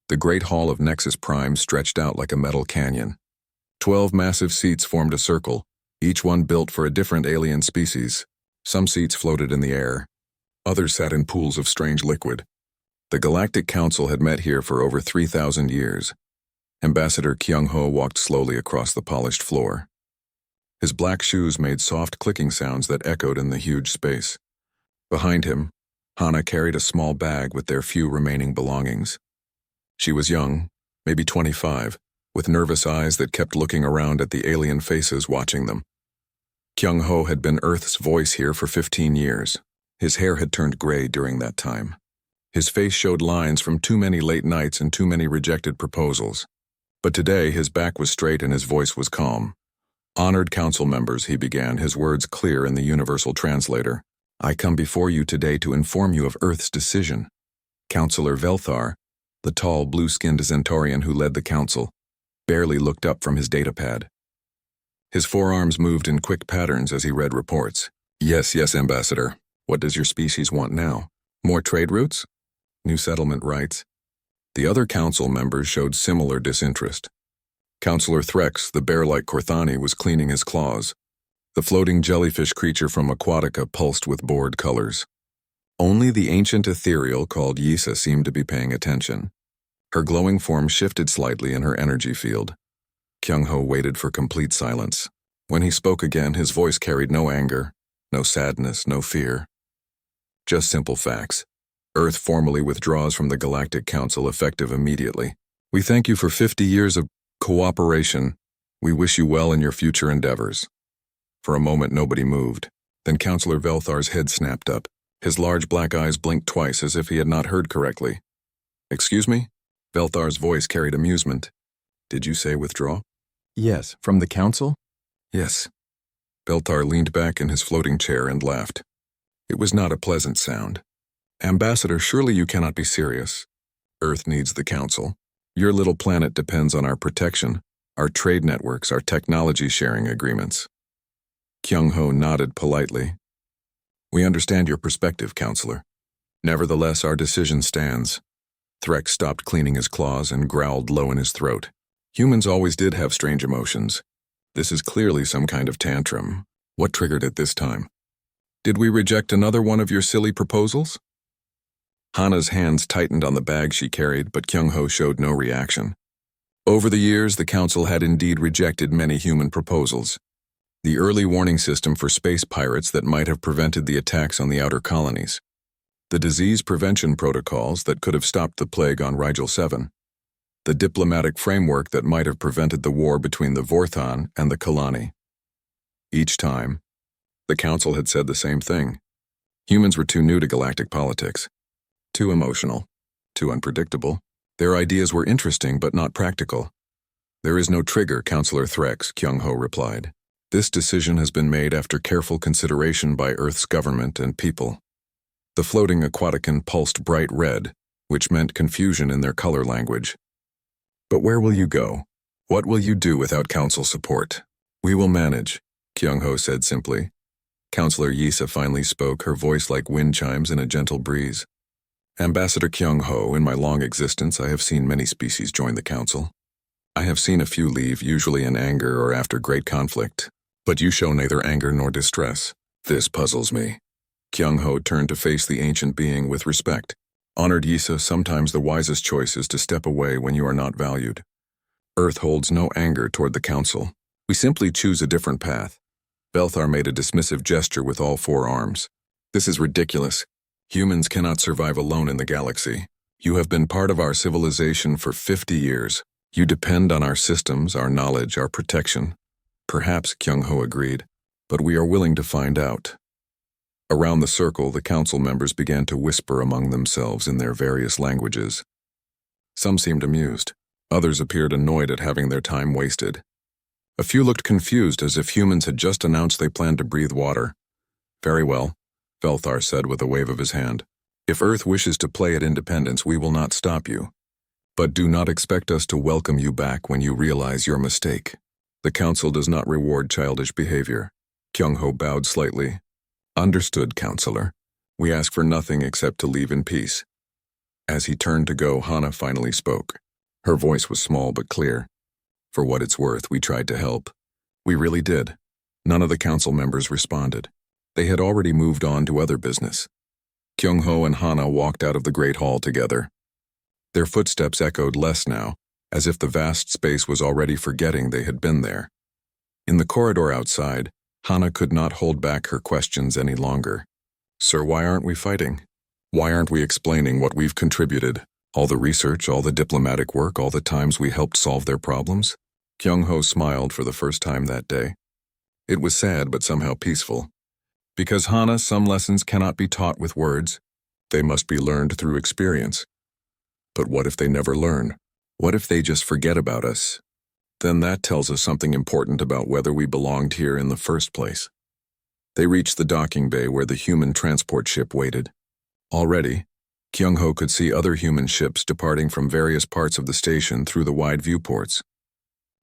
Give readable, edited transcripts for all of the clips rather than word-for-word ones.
The Great Hall of Nexus Prime stretched out like a metal canyon. 12 massive seats formed a circle, each one built for a different alien species. Some seats floated in the air. Others sat in pools of strange liquid. The Galactic Council had met here for over 3,000 years. Ambassador Kyung-ho walked slowly across the polished floor. His black shoes made soft clicking sounds that echoed in the huge space. Behind him, Hana carried a small bag with their few remaining belongings. She was young, maybe 25, with nervous eyes that kept looking around at the alien faces watching them. Kyung-ho had been Earth's voice here for 15 years. His hair had turned gray during that time. His face showed lines from too many late nights and too many rejected proposals. But today his back was straight and his voice was calm. "Honored council members," he began, his words clear in the universal translator. "I come before you today to inform you of Earth's decision." Councillor Velthar, the tall, blue-skinned Zentaurian who led the council, barely looked up from his datapad. His forearms moved in quick patterns as he read reports. Yes, Ambassador. What does your species want now? More trade routes? New settlement rights?" The other council members showed similar disinterest. Councillor Threx, the bear-like Korthani, was cleaning his claws. The floating jellyfish creature from Aquatica pulsed with bored colors. Only the ancient ethereal called Yisa seemed to be paying attention. Her glowing form shifted slightly in her energy field. Kyung-ho waited for complete silence. When he spoke again, his voice carried no anger, no sadness, no fear. Just simple facts. Earth formally withdraws from the Galactic Council effective immediately. We thank you for 50 years of cooperation. We wish you well in your future endeavors. For a moment nobody moved. Then Councillor Velthar's head snapped up. His large black eyes blinked twice as if he had not heard correctly. "Excuse me?" Velthar's voice carried amusement. "Did you say withdraw?" "Yes, from the council?" "Yes." Velthar leaned back in his floating chair and laughed. It was not a pleasant sound. "Ambassador, surely you cannot be serious. Earth needs the council. Your little planet depends on our protection, our trade networks, our technology sharing agreements." Kyung-ho nodded politely. "We understand your perspective, Counselor. Nevertheless, our decision stands." Threx stopped cleaning his claws and growled low in his throat. Humans always did have strange emotions. This is clearly some kind of tantrum. What triggered it this time? Did we reject another one of your silly proposals? Hana's hands tightened on the bag she carried, but Kyung-ho showed no reaction. Over the years, the Council had indeed rejected many human proposals. The early warning system for space pirates that might have prevented the attacks on the outer colonies. The disease prevention protocols that could have stopped the plague on Rigel 7. The diplomatic framework that might have prevented the war between the Vorthon and the Kalani. Each time, the Council had said the same thing. Humans were too new to galactic politics. Too emotional. Too unpredictable. Their ideas were interesting but not practical. "There is no trigger, Councillor Threx," Kyung-ho replied. "This decision has been made after careful consideration by Earth's government and people." The floating Aquatican pulsed bright red, which meant confusion in their color language. "But where will you go? What will you do without Council support?" "We will manage," Kyung-ho said simply. Councillor Yisa finally spoke, her voice like wind chimes in a gentle breeze. "Ambassador Kyung-ho, in my long existence I have seen many species join the Council. I have seen a few leave, usually in anger or after great conflict. But you show neither anger nor distress. This puzzles me." Kyung-ho turned to face the ancient being with respect. "Honored Yisa, sometimes the wisest choice is to step away when you are not valued. Earth holds no anger toward the Council. We simply choose a different path." Velthar made a dismissive gesture with all four arms. "This is ridiculous. Humans cannot survive alone in the galaxy. You have been part of our civilization for 50 years. You depend on our systems, our knowledge, our protection." "Perhaps," Kyung-ho agreed, "but we are willing to find out." Around the circle, the council members began to whisper among themselves in their various languages. Some seemed amused. Others appeared annoyed at having their time wasted. A few looked confused, as if humans had just announced they planned to breathe water. "Very well," Velthar said with a wave of his hand. "If Earth wishes to play at independence, we will not stop you. But do not expect us to welcome you back when you realize your mistake. The Council does not reward childish behavior." Kyung-ho bowed slightly. "Understood, Counselor. We ask for nothing except to leave in peace." As he turned to go, Hana finally spoke. Her voice was small but clear. For what it's worth, we tried to help. We really did. None of the council members responded. They had already moved on to other business. Kyung-ho and Hana walked out of the Great Hall together. Their footsteps echoed less now, as if the vast space was already forgetting they had been there. In the corridor outside, Hana could not hold back her questions any longer. Sir, why aren't we fighting? Why aren't we explaining what we've contributed? All the research, all the diplomatic work, all the times we helped solve their problems? Kyung-ho smiled for the first time that day. It was sad but somehow peaceful. Because Hana, some lessons cannot be taught with words. They must be learned through experience. But what if they never learn? What if they just forget about us? Then that tells us something important about whether we belonged here in the first place. They reached the docking bay where the human transport ship waited. Already, Kyung-ho could see other human ships departing from various parts of the station through the wide viewports.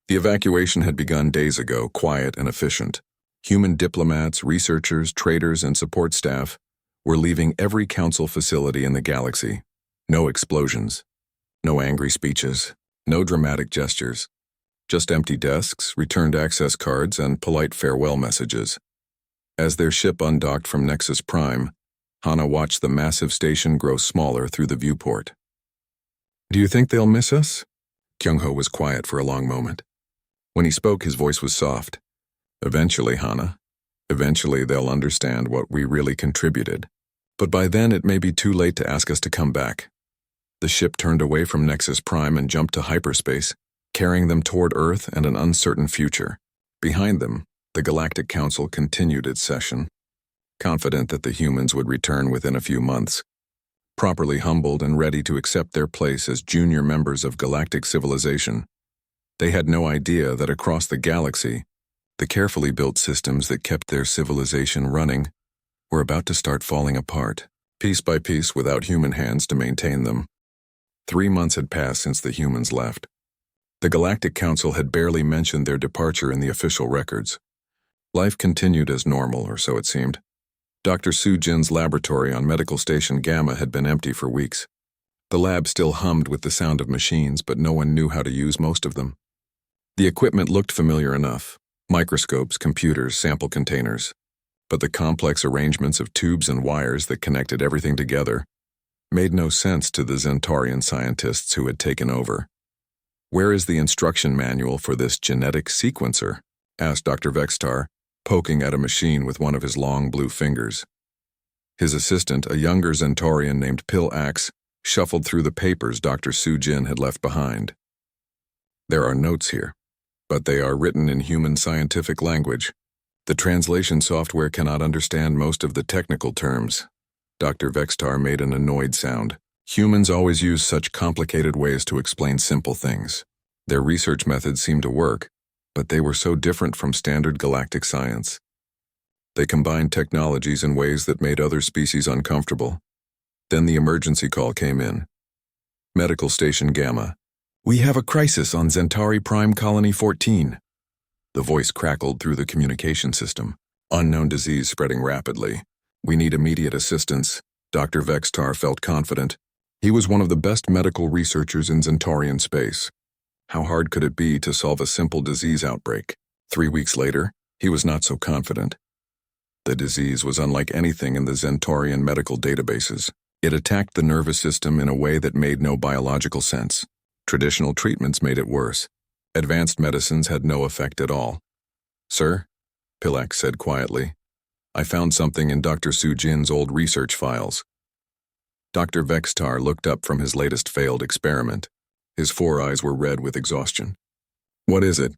The evacuation had begun days ago, quiet and efficient. Human diplomats, researchers, traders, and support staff were leaving every council facility in the galaxy. No explosions, no angry speeches, no dramatic gestures. Just empty desks, returned access cards, and polite farewell messages. As their ship undocked from Nexus Prime, Hana watched the massive station grow smaller through the viewport. Do you think they'll miss us? Kyung-ho was quiet for a long moment. When he spoke, his voice was soft. Eventually, Hana. Eventually they'll understand what we really contributed. But by then it may be too late to ask us to come back. The ship turned away from Nexus Prime and jumped to hyperspace, carrying them toward Earth and an uncertain future. Behind them, the Galactic Council continued its session, confident that the humans would return within a few months, properly humbled and ready to accept their place as junior members of galactic civilization. They had no idea that across the galaxy, the carefully built systems that kept their civilization running were about to start falling apart, piece by piece without human hands to maintain them. 3 months had passed since the humans left. The Galactic Council had barely mentioned their departure in the official records. Life continued as normal, or so it seemed. Dr. Soo-jin's laboratory on Medical Station Gamma had been empty for weeks. The lab still hummed with the sound of machines, but no one knew how to use most of them. The equipment looked familiar enough: microscopes, computers, sample containers. But the complex arrangements of tubes and wires that connected everything together made no sense to the Zentaurian scientists who had taken over. "Where is the instruction manual for this genetic sequencer?" asked Dr. Vextar, poking at a machine with one of his long blue fingers. His assistant, a younger Zentaurian named Pil Axe, shuffled through the papers Dr. Soo-jin had left behind. "There are notes here, but they are written in human scientific language. The translation software cannot understand most of the technical terms." Dr. Vextar made an annoyed sound. Humans always use such complicated ways to explain simple things. Their research methods seemed to work, but they were so different from standard galactic science. They combined technologies in ways that made other species uncomfortable. Then the emergency call came in. Medical Station Gamma. "We have a crisis on Zentauri Prime Colony 14. The voice crackled through the communication system. "Unknown disease spreading rapidly. We need immediate assistance." Dr. Vextar felt confident. He was one of the best medical researchers in Zentaurian space. How hard could it be to solve a simple disease outbreak? 3 weeks later, he was not so confident. The disease was unlike anything in the Zentaurian medical databases. It attacked the nervous system in a way that made no biological sense. Traditional treatments made it worse. Advanced medicines had no effect at all. "Sir," Pilax said quietly, "I found something in Dr. Soo-jin's old research files." Dr. Vextar looked up from his latest failed experiment. His 4 eyes were red with exhaustion. "What is it?"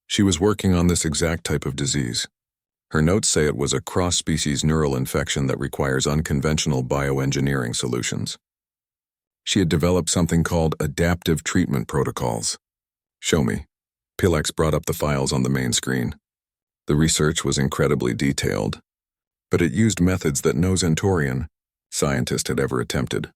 "She was working on this exact type of disease. Her notes say it was a cross-species neural infection that requires unconventional bioengineering solutions. She had developed something called adaptive treatment protocols." "Show me." Pilax brought up the files on the main screen. The research was incredibly detailed, but it used methods that no Zentaurian scientist had ever attempted.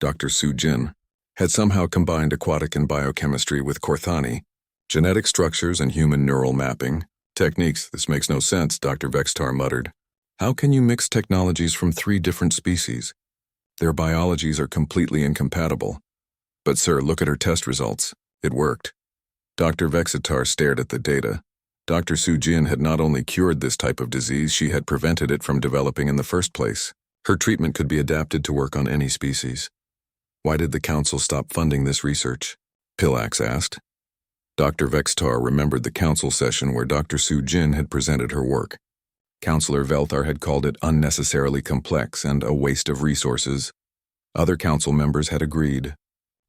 Dr. Soo-jin had somehow combined aquatic and biochemistry with Korthani, genetic structures and human neural mapping. "Techniques, this makes no sense," Dr. Vextar muttered. "How can you mix technologies from 3 different species?" Their biologies are completely incompatible. But sir, look at her test results. It worked. Dr. Vexitar stared at the data. Dr. Sujin had not only cured this type of disease, she had prevented it from developing in the first place. Her treatment could be adapted to work on any species. Why did the council stop funding this research? Pilax asked. Dr. Vextar remembered the council session where Dr. Sujin had presented her work. Counselor Velthar had called it unnecessarily complex and a waste of resources. Other council members had agreed.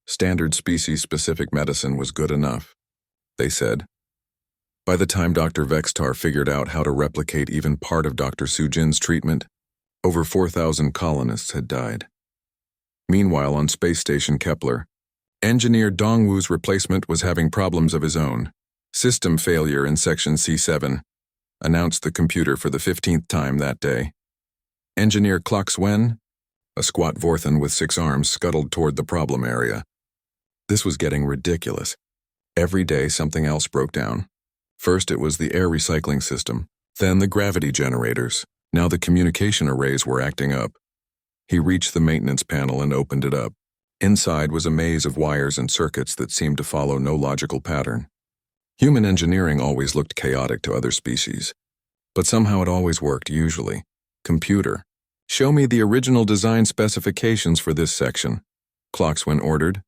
Standard species-specific medicine was good enough, they said. By the time Dr. Vextar figured out how to replicate even part of Dr. Sujin's treatment, over 4,000 colonists had died. Meanwhile, on Space Station Kepler, Engineer Dongwu's replacement was having problems of his own. System failure in Section C7, announced the computer for the 15th time that day. Engineer Kloxwen, a squat Vorthan with 6 arms, scuttled toward the problem area. This was getting ridiculous. Every day something else broke down. First it was the air recycling system, then the gravity generators. Now the communication arrays were acting up. He reached the maintenance panel and opened it up. Inside was a maze of wires and circuits that seemed to follow no logical pattern. Human engineering always looked chaotic to other species, but somehow it always worked, usually. Computer, show me the original design specifications for this section, Kloxwen ordered.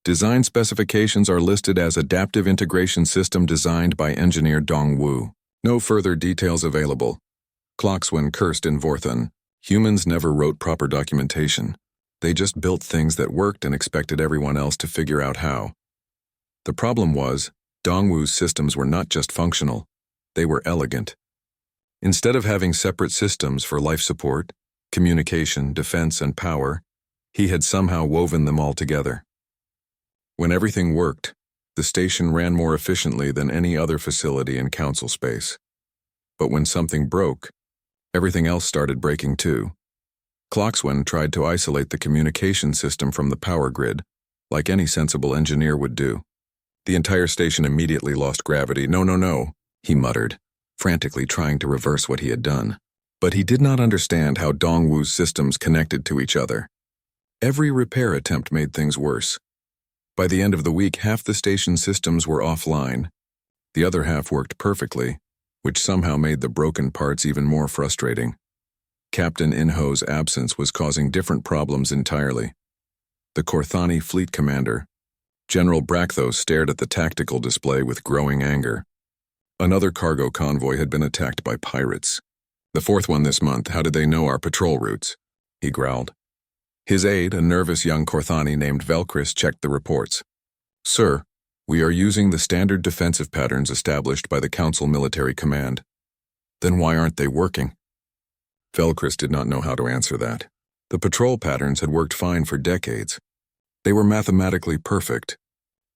Design specifications are listed as Adaptive Integration System designed by Engineer Dongwu. No further details available. Kloxwen cursed in Vorthan. Humans never wrote proper documentation. They just built things that worked and expected everyone else to figure out how. The problem was, Dongwu's systems were not just functional, they were elegant. Instead of having separate systems for life support, communication, defense, and power, he had somehow woven them all together. When everything worked, the station ran more efficiently than any other facility in council space. But when something broke, everything else started breaking too. Kloxwen tried to isolate the communication system from the power grid, like any sensible engineer would do. The entire station immediately lost gravity. No, he muttered, frantically trying to reverse what he had done. But he did not understand how Dongwu's systems connected to each other. Every repair attempt made things worse. By the end of the week, half the station's systems were offline. The other half worked perfectly, which somehow made the broken parts even more frustrating. Captain Inho's absence was causing different problems entirely. The Korthani fleet commander, General Brakthos, stared at the tactical display with growing anger. Another cargo convoy had been attacked by pirates. The 4th one this month. How did they know our patrol routes? He growled. His aide, a nervous young Korthani named Velkris, checked the reports. Sir, we are using the standard defensive patterns established by the Council Military Command. Then why aren't they working? Velkris did not know how to answer that. The patrol patterns had worked fine for decades. They were mathematically perfect,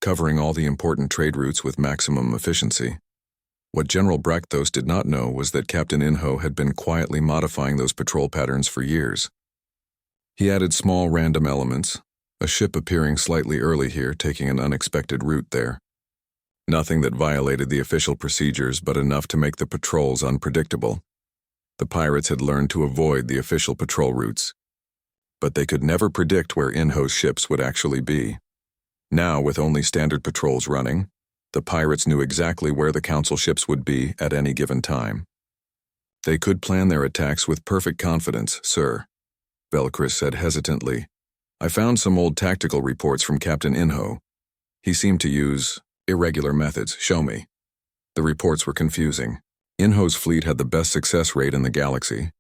covering all the important trade routes with maximum efficiency. What General Brakthos did not know was that Captain Inho had been quietly modifying those patrol patterns for years. He added small random elements, a ship appearing slightly early here, taking an unexpected route there. Nothing that violated the official procedures, but enough to make the patrols unpredictable. The pirates had learned to avoid the official patrol routes, but they could never predict where Inho's ships would actually be. Now, with only standard patrols running, the pirates knew exactly where the council ships would be at any given time. They could plan their attacks with perfect confidence, sir, Velkris said hesitantly. I found some old tactical reports from Captain Inho. He seemed to use irregular methods. Show me. The reports were confusing. Inho's fleet had the best success rate in the galaxy,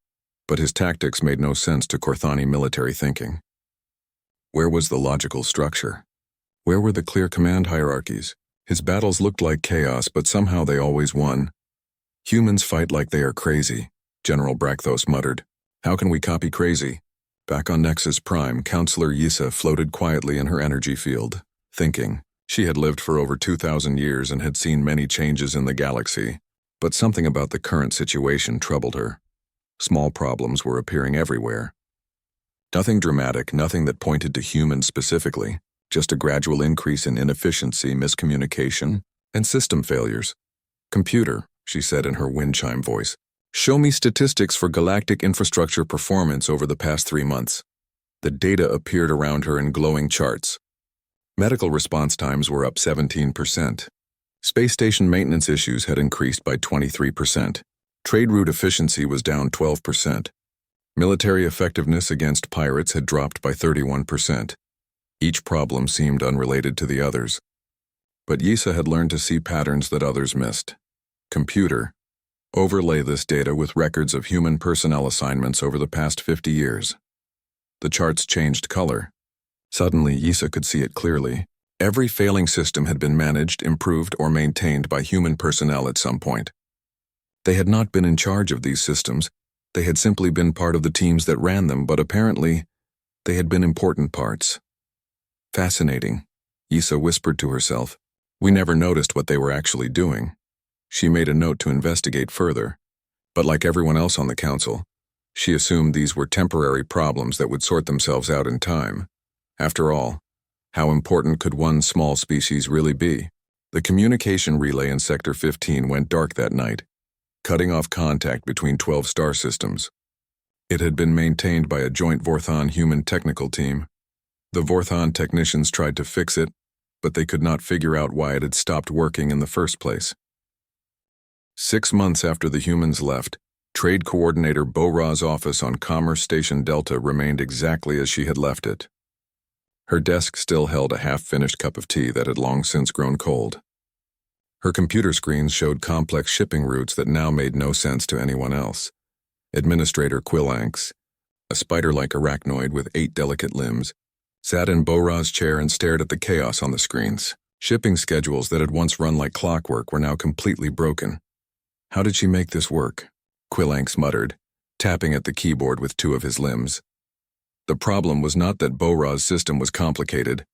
but his tactics made no sense to Korthani military thinking. Where was the logical structure? Where were the clear command hierarchies? His battles looked like chaos, but somehow they always won. Humans fight like they are crazy, General Brakthos muttered. How can we copy crazy? Back on Nexus Prime, Counselor Yisa floated quietly in her energy field, thinking. She had lived for over 2,000 years and had seen many changes in the galaxy. But something about the current situation troubled her. Small problems were appearing everywhere. Nothing dramatic, nothing that pointed to humans specifically, just a gradual increase in inefficiency, miscommunication, and system failures. Computer, she said in her wind chime voice, show me statistics for galactic infrastructure performance over the past 3 months. The data appeared around her in glowing charts. Medical response times were up 17%. Space station maintenance issues had increased by 23%. Trade route efficiency was down 12%. Military effectiveness against pirates had dropped by 31%. Each problem seemed unrelated to the others. But Yisa had learned to see patterns that others missed. Computer, overlay this data with records of human personnel assignments over the past 50 years. The charts changed color. Suddenly, Yisa could see it clearly. Every failing system had been managed, improved, or maintained by human personnel at some point. They had not been in charge of these systems. They had simply been part of the teams that ran them, but apparently, they had been important parts. Fascinating, Yisa whispered to herself. We never noticed what they were actually doing. She made a note to investigate further. But like everyone else on the council, she assumed these were temporary problems that would sort themselves out in time. After all, how important could one small species really be? The communication relay in Sector 15 went dark that night, cutting off contact between 12 star systems. It had been maintained by a joint Vorthon human technical team. The Vorthon technicians tried to fix it, but they could not figure out why it had stopped working in the first place. 6 months after the humans left, Trade Coordinator Bo-Ra's office on Commerce Station Delta remained exactly as she had left it. Her desk still held a half-finished cup of tea that had long since grown cold. Her computer screens showed complex shipping routes that now made no sense to anyone else. Administrator Quilanx, a spider-like arachnoid with 8 delicate limbs, sat in Bo-Ra's chair and stared at the chaos on the screens. Shipping schedules that had once run like clockwork were now completely broken. How did she make this work? Quilanx muttered, tapping at the keyboard with 2 of his limbs. The problem was not that Bo-Ra's system was complicated.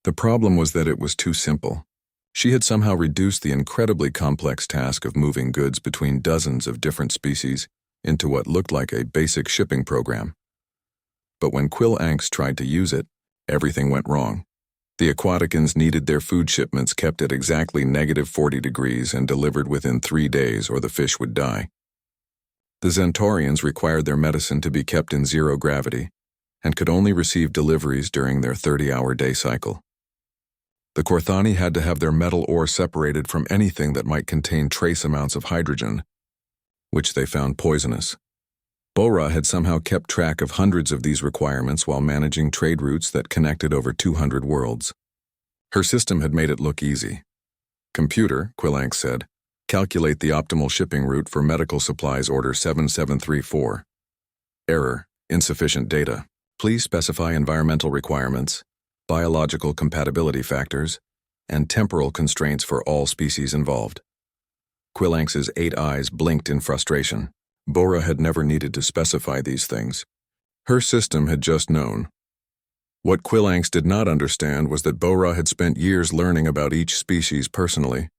The problem was that it was too simple. She had somehow reduced the incredibly complex task of moving goods between dozens of different species into what looked like a basic shipping program. But when Quilanx tried to use it, everything went wrong. The Aquaticans needed their food shipments kept at exactly -40 degrees and delivered within 3 days or the fish would die. The Zentaurians required their medicine to be kept in 0 gravity and could only receive deliveries during their 30-hour day cycle. The Korthani had to have their metal ore separated from anything that might contain trace amounts of hydrogen, which they found poisonous. Bo-Ra had somehow kept track of hundreds of these requirements while managing trade routes that connected over 200 worlds. Her system had made it look easy. Computer, Quilanx said, calculate the optimal shipping route for medical supplies order 7734. Error, insufficient data. Please specify environmental requirements, biological compatibility factors, and temporal constraints for all species involved. Quilanx's 8 eyes blinked in frustration. Bo-Ra had never needed to specify these things. Her system had just known. What Quilanx did not understand was that Bo-Ra had spent years learning about each species personally.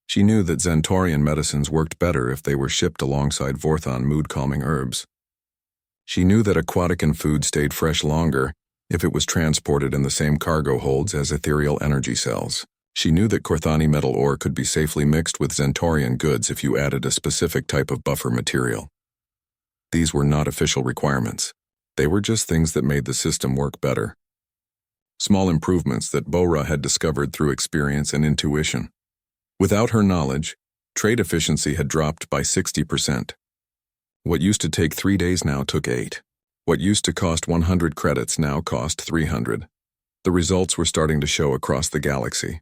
She knew that Zentaurian medicines worked better if they were shipped alongside Vorthon mood-calming herbs. She knew that Aquatican food stayed fresh longer if it was transported in the same cargo holds as ethereal energy cells. She knew that Korthani metal ore could be safely mixed with Zentaurian goods if you added a specific type of buffer material. These were not official requirements. They were just things that made the system work better. Small improvements that Bo-Ra had discovered through experience and intuition. Without her knowledge, trade efficiency had dropped by 60%. What used to take 3 days now took 8. What used to cost 100 credits now cost 300. The results were starting to show across the galaxy.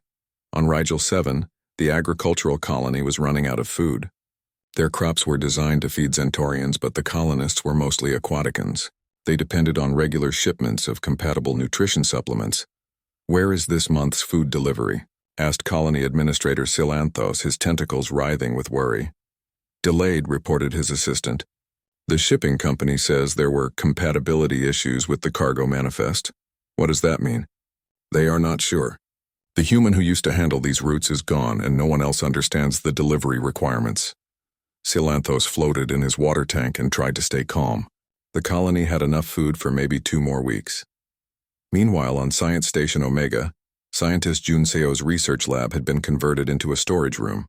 On Rigel 7, the agricultural colony was running out of food. Their crops were designed to feed Zentaurians, but the colonists were mostly Aquaticans. They depended on regular shipments of compatible nutrition supplements. "Where is this month's food delivery?" asked Colony Administrator Silanthos, his tentacles writhing with worry. "Delayed," reported his assistant. "The shipping company says there were compatibility issues with the cargo manifest." "What does that mean?" "They are not sure. The human who used to handle these routes is gone, and no one else understands the delivery requirements." Silanthos floated in his water tank and tried to stay calm. The colony had enough food for maybe 2 more weeks. Meanwhile, on Science Station Omega, scientist Junseo's research lab had been converted into a storage room.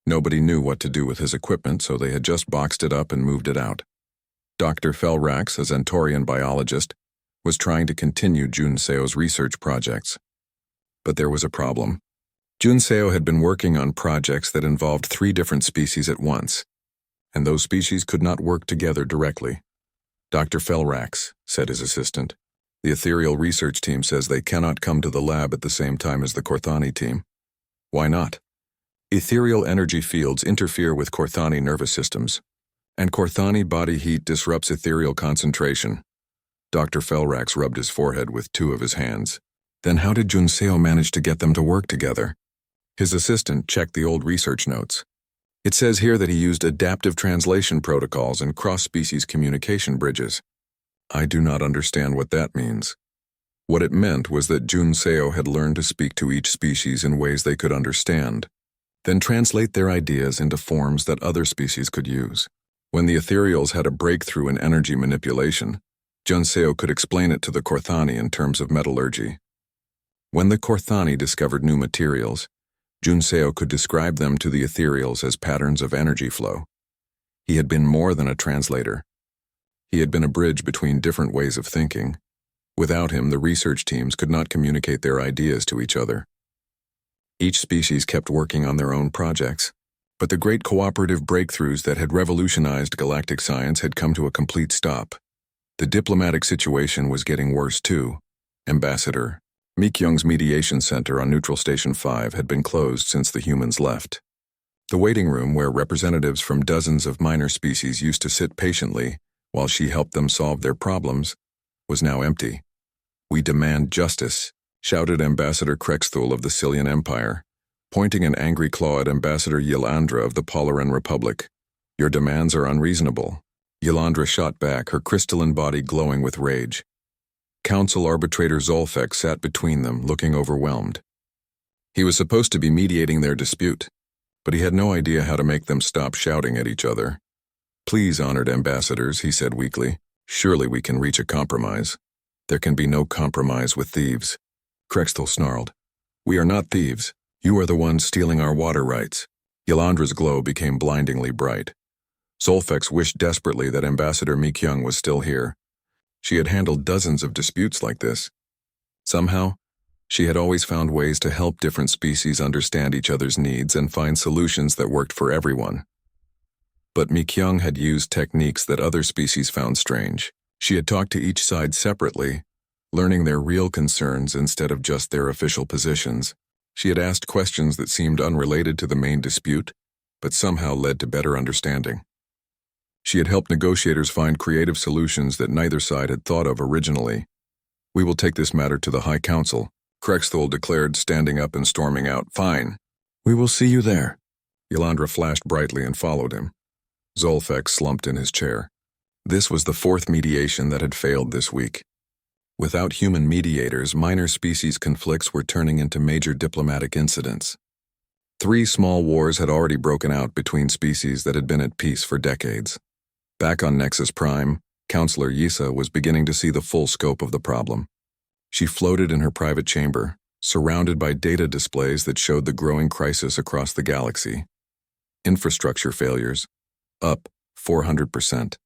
Nobody knew what to do with his equipment, so they had just boxed it up and moved it out. Dr. Felrax, a Zentaurian biologist, was trying to continue Junseo's research projects. But there was a problem. Junseo had been working on projects that involved 3 different species at once, and those species could not work together directly. "Dr. Felrax," said his assistant, "the ethereal research team says they cannot come to the lab at the same time as the Korthani team." "Why not?" "Ethereal energy fields interfere with Korthani nervous systems, and Korthani body heat disrupts ethereal concentration." Dr. Felrax rubbed his forehead with 2 of his hands. "Then how did Junseo manage to get them to work together?" His assistant checked the old research notes. "It says here that he used adaptive translation protocols and cross-species communication bridges." "I do not understand what that means." What it meant was that Junseo had learned to speak to each species in ways they could understand, then translate their ideas into forms that other species could use. When the ethereals had a breakthrough in energy manipulation, Junseo could explain it to the Korthani in terms of metallurgy. When the Korthani discovered new materials, Junseo could describe them to the ethereals as patterns of energy flow. He had been more than a translator. He had been a bridge between different ways of thinking. Without him, the research teams could not communicate their ideas to each other. Each species kept working on their own projects, but the great cooperative breakthroughs that had revolutionized galactic science had come to a complete stop. The diplomatic situation was getting worse too. Ambassador Mikyung's mediation center on Neutral Station 5 had been closed since the humans left. The waiting room where representatives from dozens of minor species used to sit patiently while she helped them solve their problems was now empty. "We demand justice," shouted Ambassador Krexthul of the Silian Empire, pointing an angry claw at Ambassador Yilandra of the Polaran Republic. "Your demands are unreasonable." Yilandra shot back, her crystalline body glowing with rage. Council Arbitrator Zolfek sat between them, looking overwhelmed. He was supposed to be mediating their dispute, but he had no idea how to make them stop shouting at each other. "Please, honored ambassadors," he said weakly. "Surely we can reach a compromise." "There can be no compromise with thieves," Krexthul snarled. "We are not thieves. You are the ones stealing our water rights." Yilandra's glow became blindingly bright. Zolfex wished desperately that Ambassador Mikyung was still here. She had handled dozens of disputes like this. Somehow, she had always found ways to help different species understand each other's needs and find solutions that worked for everyone. But Mikyung had used techniques that other species found strange. She had talked to each side separately, learning their real concerns instead of just their official positions. She had asked questions that seemed unrelated to the main dispute, but somehow led to better understanding. She had helped negotiators find creative solutions that neither side had thought of originally. "We will take this matter to the High Council," Krexthul declared, standing up and storming out. "Fine. We will see you there." Yilandra flashed brightly and followed him. Zolfek slumped in his chair. This was the 4th mediation that had failed this week. Without human mediators, minor species conflicts were turning into major diplomatic incidents. 3 small wars had already broken out between species that had been at peace for decades. Back on Nexus Prime, Counselor Yisa was beginning to see the full scope of the problem. She floated in her private chamber, surrounded by data displays that showed the growing crisis across the galaxy. Infrastructure failures, up 400%.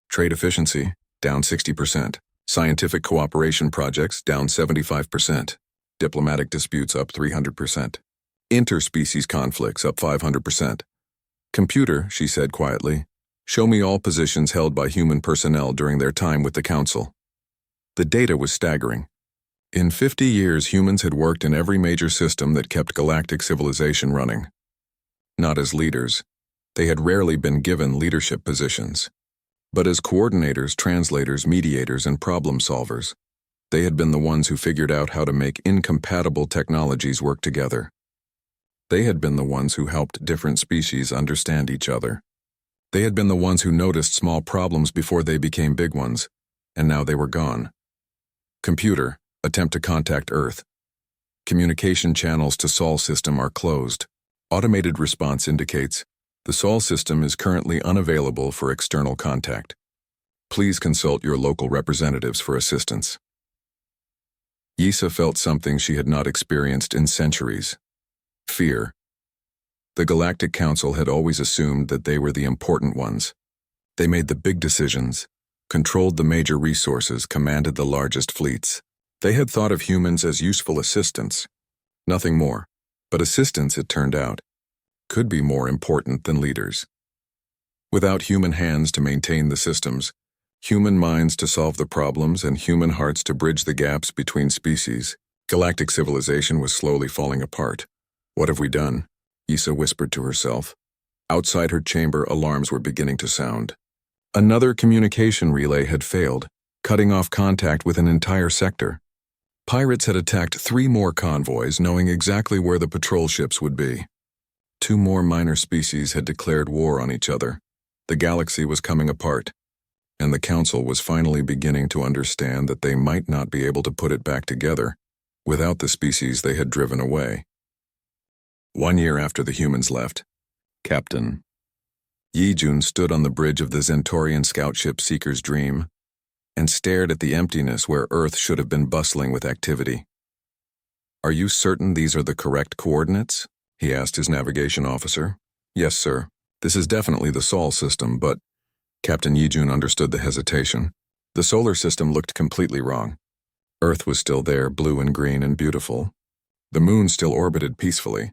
Trade efficiency, down 60%. Scientific cooperation projects, down 75%. Diplomatic disputes, up 300%. Interspecies conflicts, up 500%. "Computer," she said quietly, "show me all positions held by human personnel during their time with the Council." The data was staggering. In 50 years, humans had worked in every major system that kept galactic civilization running. Not as leaders. They had rarely been given leadership positions. But as coordinators, translators, mediators, and problem solvers, they had been the ones who figured out how to make incompatible technologies work together. They had been the ones who helped different species understand each other. They had been the ones who noticed small problems before they became big ones, and now they were gone. "Computer, attempt to contact Earth. Communication channels to Sol system are closed. Automated response indicates the Sol system is currently unavailable for external contact. Please consult your local representatives for assistance." Yisa felt something she had not experienced in centuries. Fear. The Galactic Council had always assumed that they were the important ones. They made the big decisions, controlled the major resources, commanded the largest fleets. They had thought of humans as useful assistants. Nothing more. But assistants, it turned out, could be more important than leaders. Without human hands to maintain the systems, human minds to solve the problems, and human hearts to bridge the gaps between species, galactic civilization was slowly falling apart. What have we done? Issa whispered to herself. Outside her chamber, alarms were beginning to sound. Another communication relay had failed, cutting off contact with an entire sector. Pirates had attacked 3 more convoys, knowing exactly where the patrol ships would be. 2 more minor species had declared war on each other. The galaxy was coming apart, and the Council was finally beginning to understand that they might not be able to put it back together without the species they had driven away. 1 year after the humans left, Captain Yi-Jun stood on the bridge of the Zentorian scout ship Seeker's Dream and stared at the emptiness where Earth should have been bustling with activity. "Are you certain these are the correct coordinates?" he asked his navigation officer. "Yes, sir. This is definitely the Sol system, but..." Captain Yi-Jun understood the hesitation. The solar system looked completely wrong. Earth was still there, blue and green and beautiful. The moon still orbited peacefully.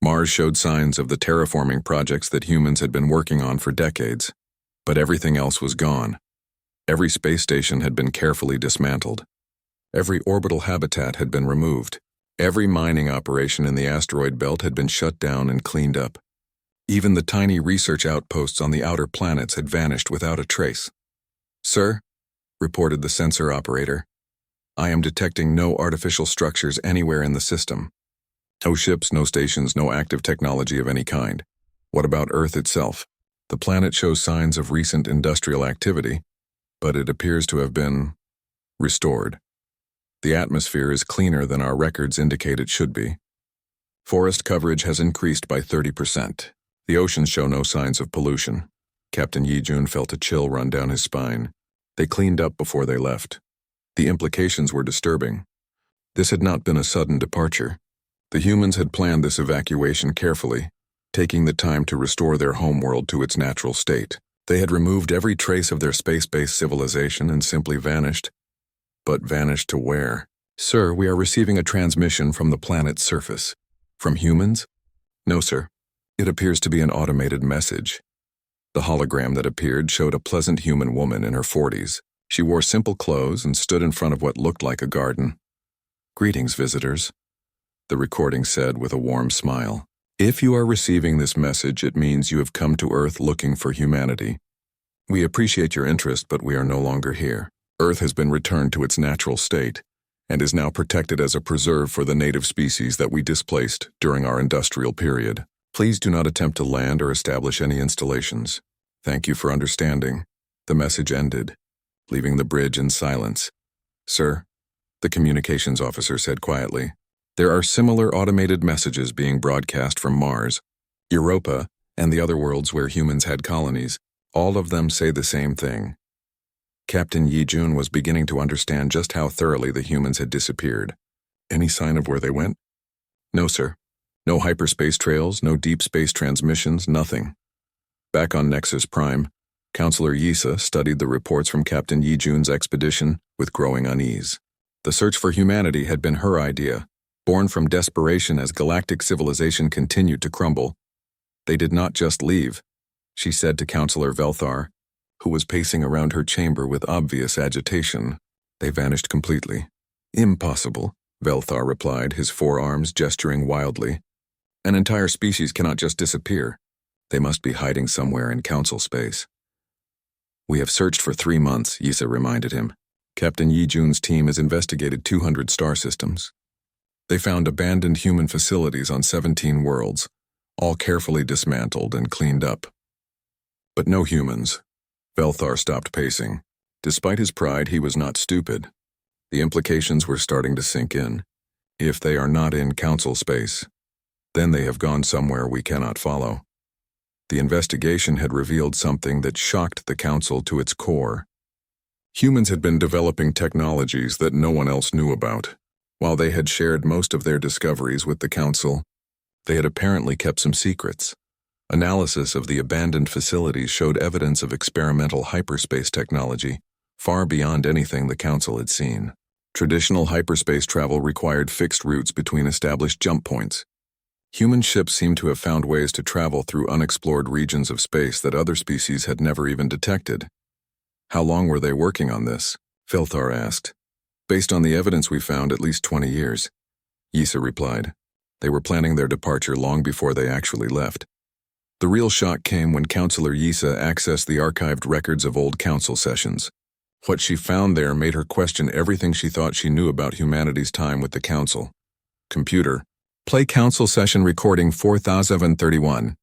Mars showed signs of the terraforming projects that humans had been working on for decades, but everything else was gone. Every space station had been carefully dismantled. Every orbital habitat had been removed. Every mining operation in the asteroid belt had been shut down and cleaned up. Even the tiny research outposts on the outer planets had vanished without a trace. "Sir," reported the sensor operator, "I am detecting no artificial structures anywhere in the system. No ships, no stations, no active technology of any kind. What about Earth itself? The planet shows signs of recent industrial activity, but it appears to have been restored. The atmosphere is cleaner than our records indicate it should be. Forest coverage has increased by 30%. The oceans show no signs of pollution." Captain Yi-Jun felt a chill run down his spine. They cleaned up before they left. The implications were disturbing. This had not been a sudden departure. The humans had planned this evacuation carefully, taking the time to restore their homeworld to its natural state. They had removed every trace of their space-based civilization and simply vanished. But vanished to where? "Sir, we are receiving a transmission from the planet's surface." "From humans?" "No, sir. It appears to be an automated message." The hologram that appeared showed a pleasant human woman in her 40s. She wore simple clothes and stood in front of what looked like a garden. "Greetings, visitors," the recording said with a warm smile. "If you are receiving this message, it means you have come to Earth looking for humanity. We appreciate your interest, but we are no longer here. Earth has been returned to its natural state and is now protected as a preserve for the native species that we displaced during our industrial period. Please do not attempt to land or establish any installations. Thank you for understanding." The message ended, leaving the bridge in silence. "Sir," the communications officer said quietly, "there are similar automated messages being broadcast from Mars, Europa, and the other worlds where humans had colonies. All of them say the same thing." Captain Yi-Jun was beginning to understand just how thoroughly the humans had disappeared. "Any sign of where they went?" "No, sir. No hyperspace trails, no deep space transmissions, nothing." Back on Nexus Prime, Counselor Yisa studied the reports from Captain Yi-Jun's expedition with growing unease. The search for humanity had been her idea, born from desperation as galactic civilization continued to crumble. "They did not just leave," she said to Counselor Velthar, who was pacing around her chamber with obvious agitation. "They vanished completely." "Impossible," Velthar replied, his forearms gesturing wildly. "An entire species cannot just disappear. They must be hiding somewhere in Council space." "We have searched for 3 months," Yisa reminded him. "Captain Yi-Jun's team has investigated 200 star systems. They found abandoned human facilities on 17 worlds, all carefully dismantled and cleaned up. But no humans." Velthar stopped pacing. Despite his pride, he was not stupid. The implications were starting to sink in. If they are not in Council space, then they have gone somewhere we cannot follow. The investigation had revealed something that shocked the Council to its core. Humans had been developing technologies that no one else knew about. While they had shared most of their discoveries with the Council, they had apparently kept some secrets. Analysis of the abandoned facilities showed evidence of experimental hyperspace technology, far beyond anything the Council had seen. Traditional hyperspace travel required fixed routes between established jump points. Human ships seemed to have found ways to travel through unexplored regions of space that other species had never even detected. How long were they working on this? Felthar asked. Based on the evidence we found, at least 20 years. Yisa replied. They were planning their departure long before they actually left. The real shock came when Counselor Yisa accessed the archived records of old council sessions. What she found there made her question everything she thought she knew about humanity's time with the Council. Computer, play Council Session Recording 4031.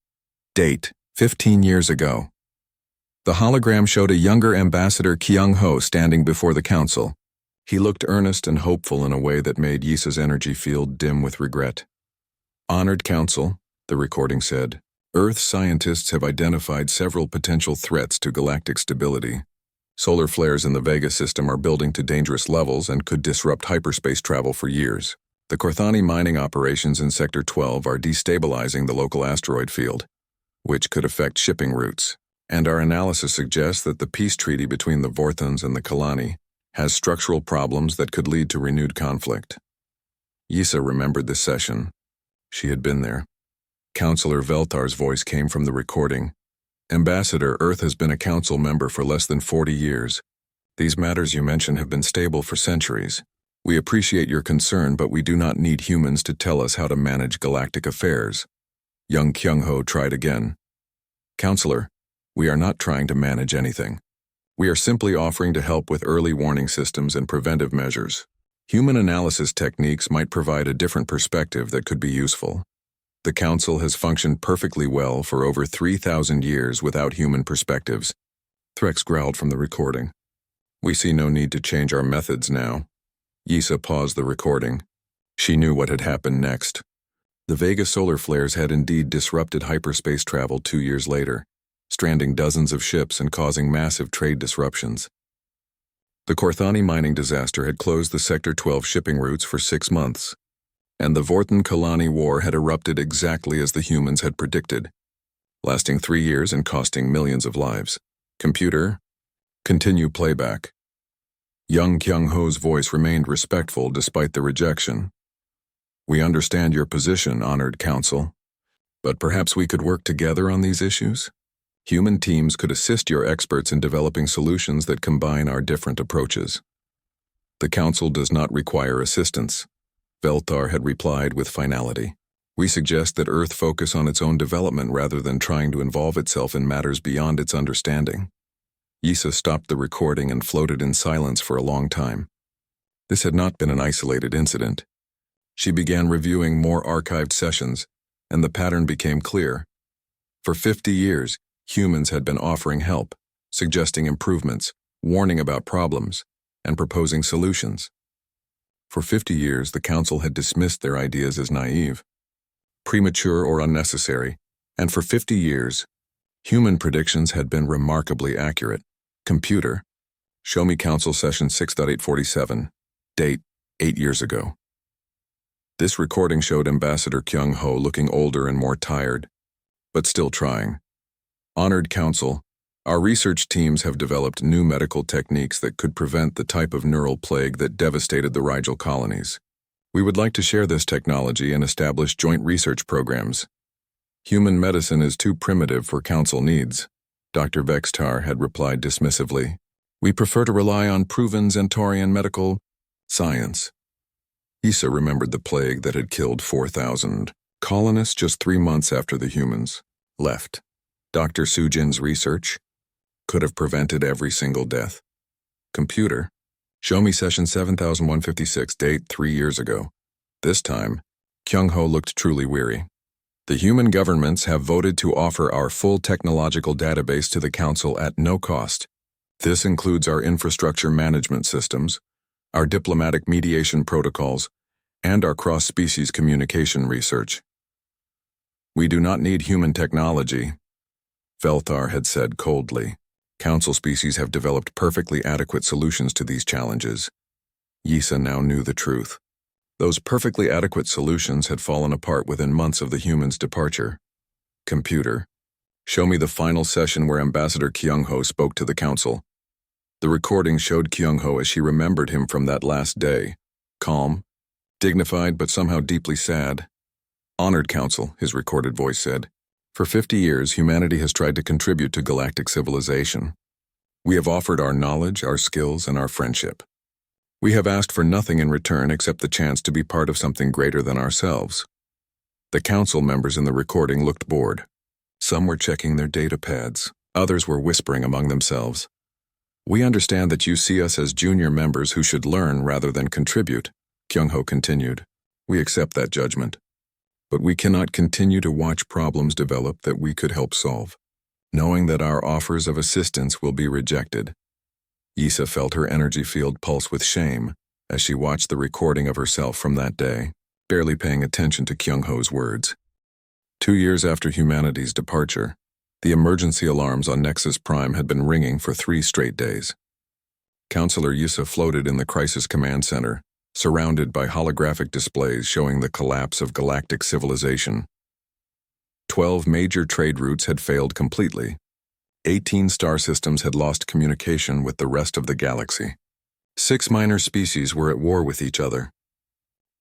Date, 15 years ago. The hologram showed a younger Ambassador Kyung-ho standing before the Council. He looked earnest and hopeful in a way that made Yisa's energy field dim with regret. Honored Council, the recording said, Earth scientists have identified several potential threats to galactic stability. Solar flares in the Vega system are building to dangerous levels and could disrupt hyperspace travel for years. The Korthani mining operations in Sector 12 are destabilizing the local asteroid field, which could affect shipping routes. And our analysis suggests that the peace treaty between the Vorthons and the Kalani has structural problems that could lead to renewed conflict. Yisa remembered this session. She had been there. Counselor Veltar's voice came from the recording. Ambassador, Earth has been a council member for less than 40 years. These matters you mention have been stable for centuries. We appreciate your concern, but we do not need humans to tell us how to manage galactic affairs. Young Kyung-ho tried again. Counselor, we are not trying to manage anything. We are simply offering to help with early warning systems and preventive measures. Human analysis techniques might provide a different perspective that could be useful. The Council has functioned perfectly well for over 3,000 years without human perspectives. Threx growled from the recording. We see no need to change our methods now. Yisa paused the recording. She knew what had happened next. The Vega solar flares had indeed disrupted hyperspace travel 2 years later, stranding dozens of ships and causing massive trade disruptions. The Korthani mining disaster had closed the Sector 12 shipping routes for 6 months, and the Vorthon-Kalani War had erupted exactly as the humans had predicted, lasting 3 years and costing millions of lives. Computer, continue playback. Young Kyung-ho's voice remained respectful despite the rejection. We understand your position, Honored Council, but perhaps we could work together on these issues? Human teams could assist your experts in developing solutions that combine our different approaches. The Council does not require assistance, Veltar had replied with finality. We suggest that Earth focus on its own development rather than trying to involve itself in matters beyond its understanding. Yisa stopped the recording and floated in silence for a long time. This had not been an isolated incident. She began reviewing more archived sessions, and the pattern became clear. For 50 years, humans had been offering help, suggesting improvements, warning about problems, and proposing solutions. For 50 years, the Council had dismissed their ideas as naive, premature or unnecessary, and for 50 years, human predictions had been remarkably accurate. Computer, show me Council Session 6.847, date 8 years ago. This recording showed Ambassador Kyung-ho looking older and more tired, but still trying. Honored Council, our research teams have developed new medical techniques that could prevent the type of neural plague that devastated the Rigel colonies. We would like to share this technology and establish joint research programs. Human medicine is too primitive for Council needs, Dr. Vextar had replied dismissively. We prefer to rely on proven Zentaurian medical science. Yisa remembered the plague that had killed 4,000 colonists just 3 months after the humans left. Dr. Sujin's research could have prevented every single death. Computer, show me Session 7156, date 3 years ago. This time, Kyung-ho looked truly weary. The human governments have voted to offer our full technological database to the Council at no cost. This includes our infrastructure management systems, our diplomatic mediation protocols, and our cross-species communication research. We do not need human technology, Veltar had said coldly. Council species have developed perfectly adequate solutions to these challenges. Yisa now knew the truth. Those perfectly adequate solutions had fallen apart within months of the humans' departure. Computer, Show me the final session where Ambassador Kyung-ho spoke to the council. The recording showed Kyung-ho as she remembered him from that last day. Calm, dignified, but somehow deeply sad. Honored Council, his recorded voice said. For 50 years, humanity has tried to contribute to galactic civilization. We have offered our knowledge, our skills, and our friendship. We have asked for nothing in return except the chance to be part of something greater than ourselves. The council members in the recording looked bored. Some were checking their data pads. Others were whispering among themselves. We understand that you see us as junior members who should learn rather than contribute, Kyung-ho continued. We accept that judgment. But we cannot continue to watch problems develop that we could help solve, knowing that our offers of assistance will be rejected. Issa felt her energy field pulse with shame as she watched the recording of herself from that day, barely paying attention to Kyung-ho's words. 2 years after humanity's departure, the emergency alarms on Nexus Prime had been ringing for 3 straight days. Counselor Issa floated in the Crisis Command Center, surrounded by holographic displays showing the collapse of galactic civilization. 12 major trade routes had failed completely. 18 star systems had lost communication with the rest of the galaxy. 6 minor species were at war with each other.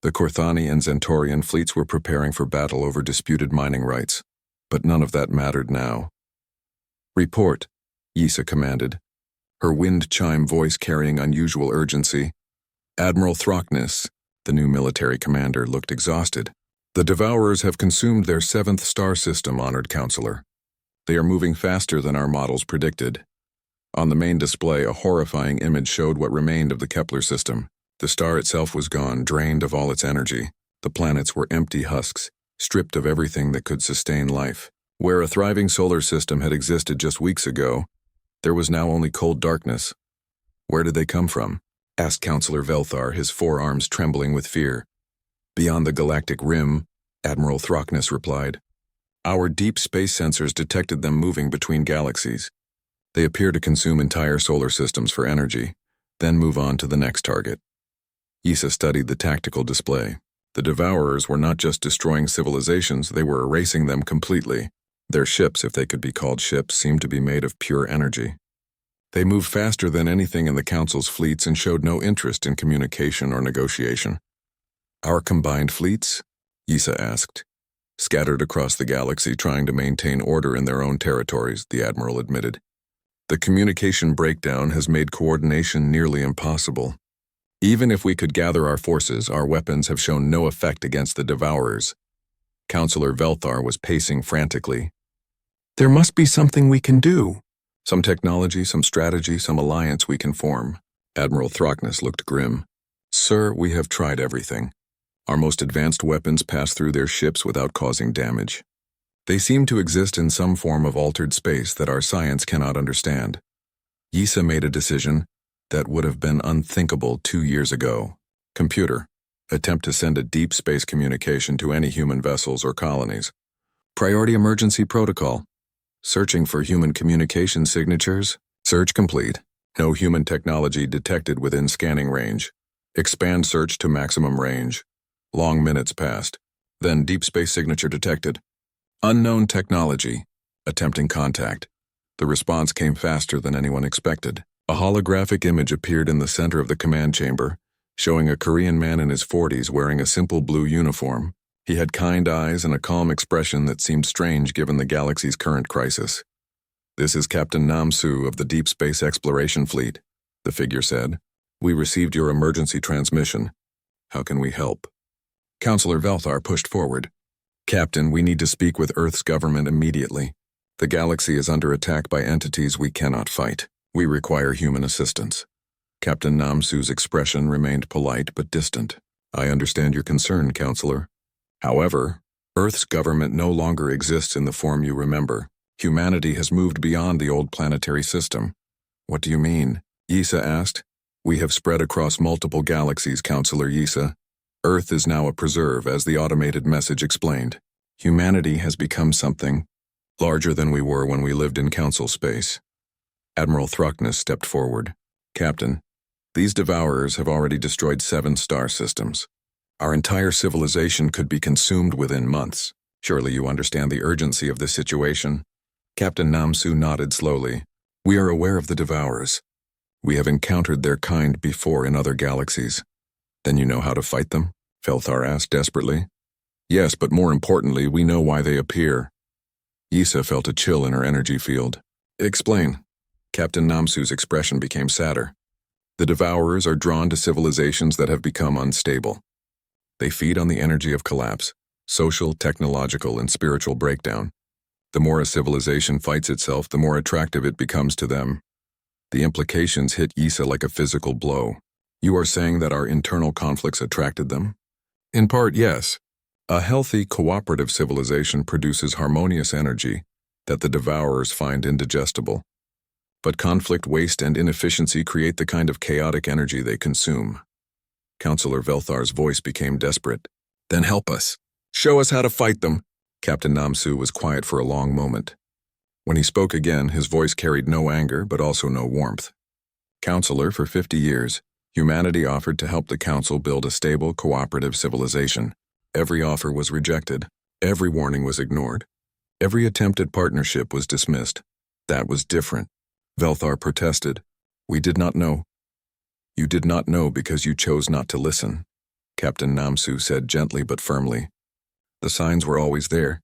The Korthani and Zentorian fleets were preparing for battle over disputed mining rights, but none of that mattered now. Report, Issa commanded, her wind chime voice carrying unusual urgency. Admiral Throckness, the new military commander, looked exhausted. The Devourers have consumed their 7th star system, honored counselor. They are moving faster than our models predicted. On the main display, a horrifying image showed what remained of the Kepler system. The star itself was gone, drained of all its energy. The planets were empty husks, stripped of everything that could sustain life. Where a thriving solar system had existed just weeks ago, there was now only cold darkness. Where did they come from? Asked Counselor Velthar, his forearms trembling with fear. Beyond the galactic rim, Admiral Throckness replied. Our deep space sensors detected them moving between galaxies. They appear to consume entire solar systems for energy, then move on to the next target. Issa studied the tactical display. The Devourers were not just destroying civilizations, they were erasing them completely. Their ships, if they could be called ships, seemed to be made of pure energy. They moved faster than anything in the Council's fleets and showed no interest in communication or negotiation. Our combined fleets? Issa asked. Scattered across the galaxy trying to maintain order in their own territories, the Admiral admitted. The communication breakdown has made coordination nearly impossible. Even if we could gather our forces, our weapons have shown no effect against the Devourers. Counselor Velthar was pacing frantically. There must be something we can do. Some technology, some strategy, some alliance we can form. Admiral Throckness looked grim. Sir, we have tried everything. Our most advanced weapons pass through their ships without causing damage. They seem to exist in some form of altered space that our science cannot understand. Issa made a decision that would have been unthinkable 2 years ago. Computer, attempt to send a deep space communication to any human vessels or colonies. Priority emergency protocol. Searching for human communication signatures. Search complete. No human technology detected within scanning range. Expand search to maximum range. Long minutes passed. Then deep space signature detected. Unknown technology. Attempting contact. The response came faster than anyone expected. A holographic image appeared in the center of the command chamber, showing a Korean man in his 40s wearing a simple blue uniform. He had kind eyes and a calm expression that seemed strange given the galaxy's current crisis. This is Captain Namsu of the Deep Space Exploration Fleet, the figure said. We received your emergency transmission. How can we help? Counselor Velthar pushed forward. Captain, we need to speak with Earth's government immediately. The galaxy is under attack by entities we cannot fight. We require human assistance. Captain Namsu's expression remained polite but distant. I understand your concern, Counselor. However, Earth's government no longer exists in the form you remember. Humanity has moved beyond the old planetary system. What do you mean? Issa asked. We have spread across multiple galaxies, Counselor Issa. Earth is now a preserve, as the automated message explained. Humanity has become something larger than we were when we lived in Council space. Admiral Throckness stepped forward. Captain, these Devourers have already destroyed 7 star systems. Our entire civilization could be consumed within months. Surely you understand the urgency of this situation. Captain Namsu nodded slowly. We are aware of the Devourers. We have encountered their kind before in other galaxies. Then you know how to fight them? Felthar asked desperately. Yes, but more importantly, we know why they appear. Yisa felt a chill in her energy field. Explain. Captain Namsu's expression became sadder. The Devourers are drawn to civilizations that have become unstable. They feed on the energy of collapse, social, technological, and spiritual breakdown. The more a civilization fights itself, the more attractive it becomes to them. The implications hit Yisa like a physical blow. You are saying that our internal conflicts attracted them? In part, yes. A healthy, cooperative civilization produces harmonious energy that the Devourers find indigestible. But conflict, waste, and inefficiency create the kind of chaotic energy they consume. Counselor Velthar's voice became desperate. Then help us. Show us how to fight them. Captain Namsu was quiet for a long moment. When he spoke again, his voice carried no anger, but also no warmth. Counselor, for 50 years, humanity offered to help the Council build a stable, cooperative civilization. Every offer was rejected. Every warning was ignored. Every attempt at partnership was dismissed. That was different. Velthar protested. We did not know. You did not know because you chose not to listen, Captain Namsu said gently but firmly. The signs were always there.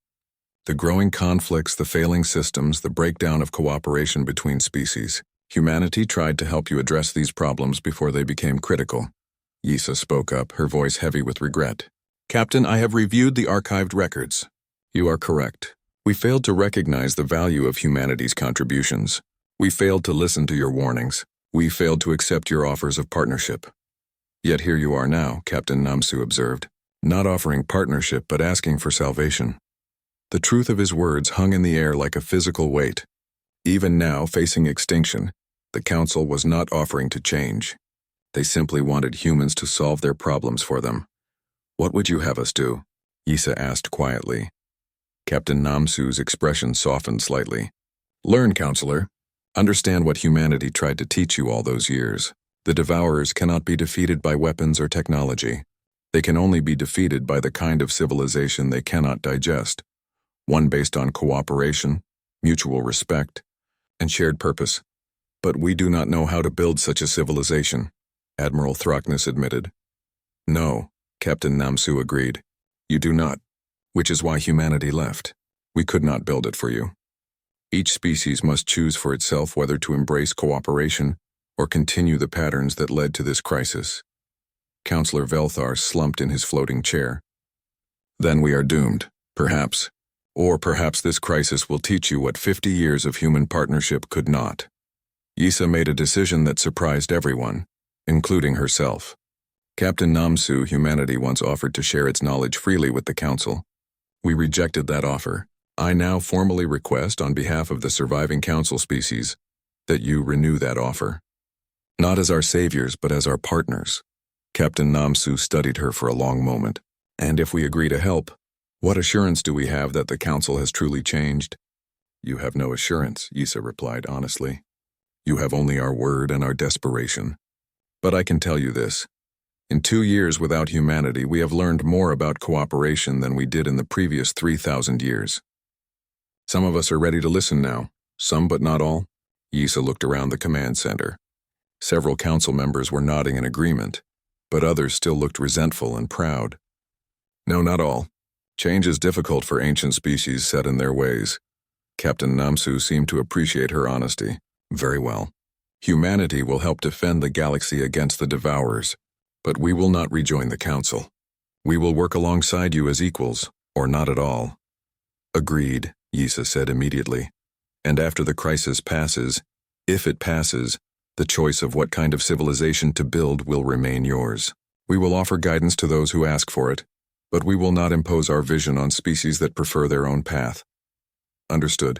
The growing conflicts, the failing systems, the breakdown of cooperation between species. Humanity tried to help you address these problems before they became critical. Yisa spoke up, her voice heavy with regret. Captain, I have reviewed the archived records. You are correct. We failed to recognize the value of humanity's contributions. We failed to listen to your warnings. We failed to accept your offers of partnership. Yet here you are now, Captain Namsu observed, not offering partnership but asking for salvation. The truth of his words hung in the air like a physical weight. Even now, facing extinction, the Council was not offering to change. They simply wanted humans to solve their problems for them. What would you have us do? Yisa asked quietly. Captain Namsu's expression softened slightly. Learn, Counselor. Understand what humanity tried to teach you all those years. The Devourers cannot be defeated by weapons or technology. They can only be defeated by the kind of civilization they cannot digest. One based on cooperation, mutual respect, and shared purpose. But we do not know how to build such a civilization, Admiral Throckness admitted. No, Captain Namsu agreed. You do not. Which is why humanity left. We could not build it for you. Each species must choose for itself whether to embrace cooperation or continue the patterns that led to this crisis. Counselor Velthar slumped in his floating chair. Then we are doomed, perhaps. Or perhaps this crisis will teach you what 50 years of human partnership could not. Yisa made a decision that surprised everyone, including herself. Captain Namsu, humanity once offered to share its knowledge freely with the Council. We rejected that offer. I now formally request on behalf of the surviving Council species that you renew that offer. Not as our saviors, but as our partners. Captain Namsu studied her for a long moment. And if we agree to help, what assurance do we have that the Council has truly changed? You have no assurance, Yisa replied honestly. You have only our word and our desperation. But I can tell you this. In 2 years without humanity, we have learned more about cooperation than we did in the previous 3,000 years. Some of us are ready to listen now, some but not all. Yisa looked around the command center. Several council members were nodding in agreement, but others still looked resentful and proud. No, not all. Change is difficult for ancient species set in their ways. Captain Namsu seemed to appreciate her honesty. Very well. Humanity will help defend the galaxy against the Devourers, but we will not rejoin the Council. We will work alongside you as equals, or not at all. Agreed, Yisa said immediately. And after the crisis passes, if it passes, the choice of what kind of civilization to build will remain yours. We will offer guidance to those who ask for it, but we will not impose our vision on species that prefer their own path. Understood.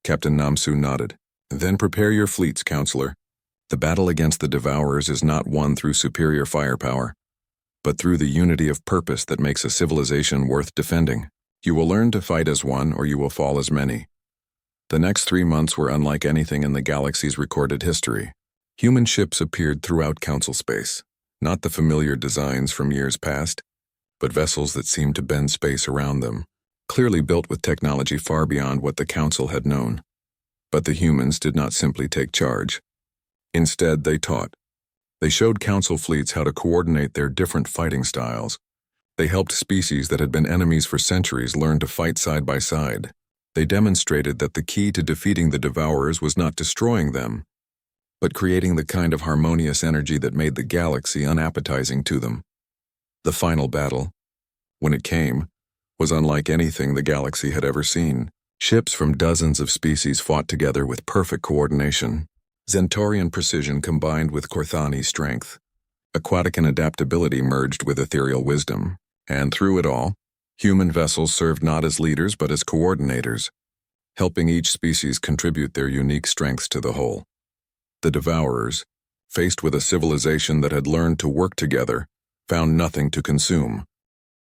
Captain Namsu nodded. Then prepare your fleets, Counselor. The battle against the Devourers is not won through superior firepower, but through the unity of purpose that makes a civilization worth defending. You will learn to fight as one, or you will fall as many. The next 3 months were unlike anything in the galaxy's recorded history. Human ships appeared throughout Council space, not the familiar designs from years past, but vessels that seemed to bend space around them, clearly built with technology far beyond what the Council had known. But the humans did not simply take charge. Instead, they taught. They showed Council fleets how to coordinate their different fighting styles. They helped species that had been enemies for centuries learn to fight side by side. They demonstrated that the key to defeating the Devourers was not destroying them, but creating the kind of harmonious energy that made the galaxy unappetizing to them. The final battle, when it came, was unlike anything the galaxy had ever seen. Ships from dozens of species fought together with perfect coordination. Zentaurian precision combined with Corthani strength. Aquatic adaptability merged with ethereal wisdom. And through it all, human vessels served not as leaders but as coordinators, helping each species contribute their unique strengths to the whole. The Devourers, faced with a civilization that had learned to work together, found nothing to consume.